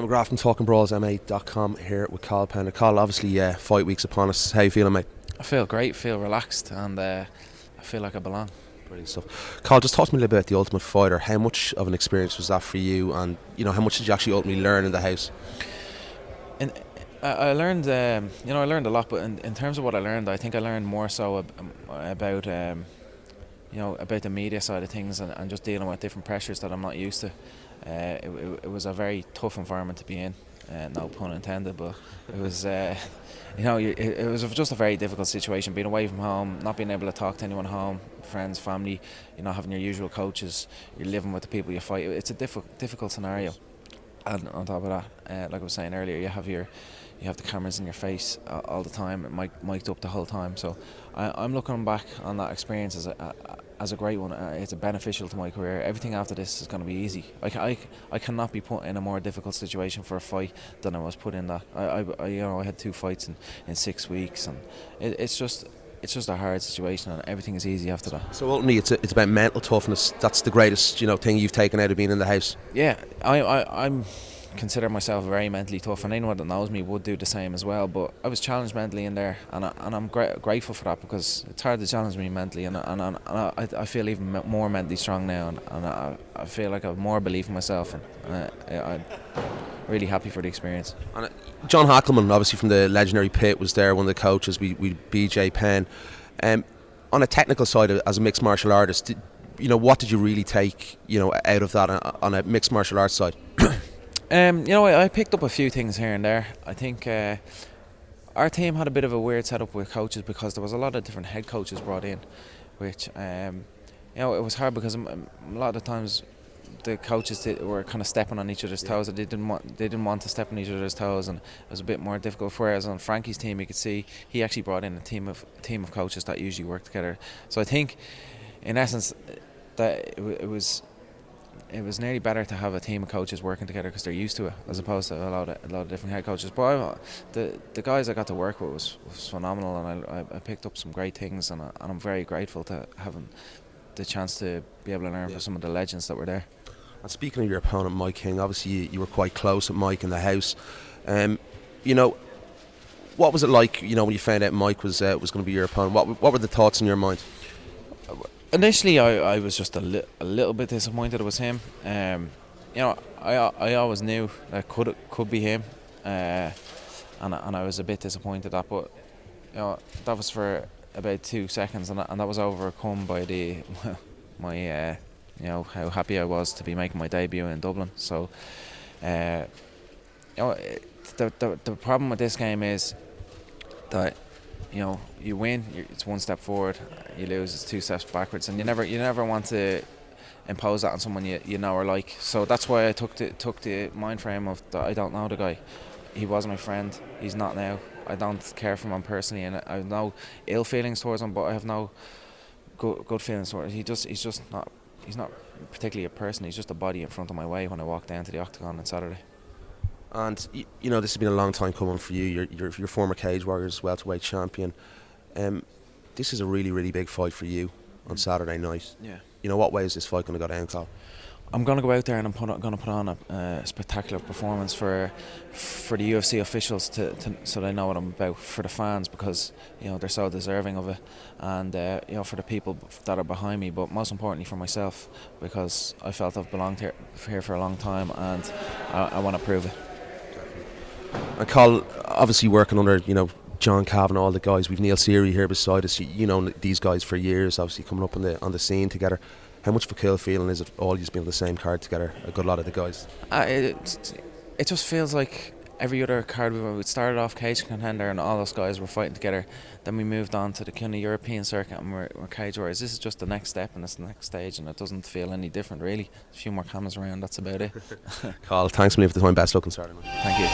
Mike McGrath from TalkingBrawlsMA.com here with Cathal Pendred. Cathal, obviously, fight week's upon us. How you feeling, mate? I feel great, feel relaxed, and I feel like I belong. Brilliant stuff. Cathal, just talk to me a little bit about The Ultimate Fighter. How much of an experience was that for you, and how much did you actually ultimately learn in the house? And I learned, I learned a lot, but in terms of what I learned, I think I learned more so about, about the media side of things and just dealing with different pressures that I'm not used to. It was a very tough environment to be in. No pun intended, but it was, it was just a very difficult situation. Being away from home, not being able to talk to anyone at home, friends, family, having your usual coaches, you're living with the people you fight. It's a difficult scenario. And on top of that, like I was saying earlier, you have the cameras in your face all the time, mic'd up the whole time. So I'm looking back on that experience as a great one. It's beneficial to my career. Everything after this is going to be easy. I cannot be put in a more difficult situation for a fight than I was put in that. I had 2 fights in 6 weeks, and it's just a hard situation, and everything is easy after that. So ultimately, it's about mental toughness. That's the greatest thing you've taken out of being in the house. Yeah, I'm consider myself very mentally tough, and anyone that knows me would do the same as well. But I was challenged mentally in there, and I'm grateful for that, because it's hard to challenge me mentally, and I feel even more mentally strong now, and I feel like I have more belief in myself, and I'm really happy for the experience. And John Hackelman, obviously from the legendary Pit, was there, one of the coaches. We BJ Penn. On a technical side, as a mixed martial artist, what did you really take out of that on a mixed martial arts side? I picked up a few things here and there. I think our team had a bit of a weird setup with coaches, because there was a lot of different head coaches brought in, which it was hard, because a lot of the times the coaches were kind of stepping on each other's toes. They didn't want to step on each other's toes, and it was a bit more difficult. Whereas on Frankie's team, you could see he actually brought in a team of coaches that usually work together. So I think, in essence, that it was nearly better to have a team of coaches working together, because they're used to it, as opposed to a lot of different head coaches. But the guys I got to work with was phenomenal, and I picked up some great things, and I'm very grateful to having the chance to be able to learn from some of the legends that were there. And speaking of your opponent, Mike King, obviously you were quite close with Mike in the house. What was it like, when you found out Mike was going to be your opponent? What were the thoughts in your mind? Initially, I was just a little bit disappointed it was him. I always knew that could be him, and I was a bit disappointed at that. But that was for about 2 seconds, and that was overcome by my how happy I was to be making my debut in Dublin. So, the problem with this game is that you win, it's 1 step forward. You lose, it's 2 steps backwards, and you never want to impose that on someone you know or like. So that's why I took the mind frame of that I don't know the guy. He was my friend. He's not now. I don't care for him personally, and I have no ill feelings towards him, but I have no good feelings towards him. He's just not. He's not particularly a person. He's just a body in front of my way when I walked down to the octagon on Saturday. And this has been a long time coming for you. You're former Cage Warriors welterweight champion. This is a really, really big fight for you on Saturday night. Yeah. What way is this fight going to go down, Cathal? I'm going to go out there, and I'm going to put on a spectacular performance for the UFC officials so they know what I'm about, for the fans, because they're so deserving of it, and for the people that are behind me, but most importantly for myself, because I felt I've belonged here for a long time, and I want to prove it. And Cathal, obviously working under John Cavan, all the guys. We've Neil Seary here beside us. These guys for years, obviously coming up on the scene together. How much of a cool feeling is it all you've been on the same card together, a good lot of the guys? It just feels like every other card we started off Cage Contender, and all those guys were fighting together. Then we moved on to the kind of European circuit, and we're Cage Warriors. This is just the next step, and it's the next stage, and it doesn't feel any different really. A few more cameras around, that's about it. Cathal, thanks a million for the time. Best luck on Saturday night. Thank you.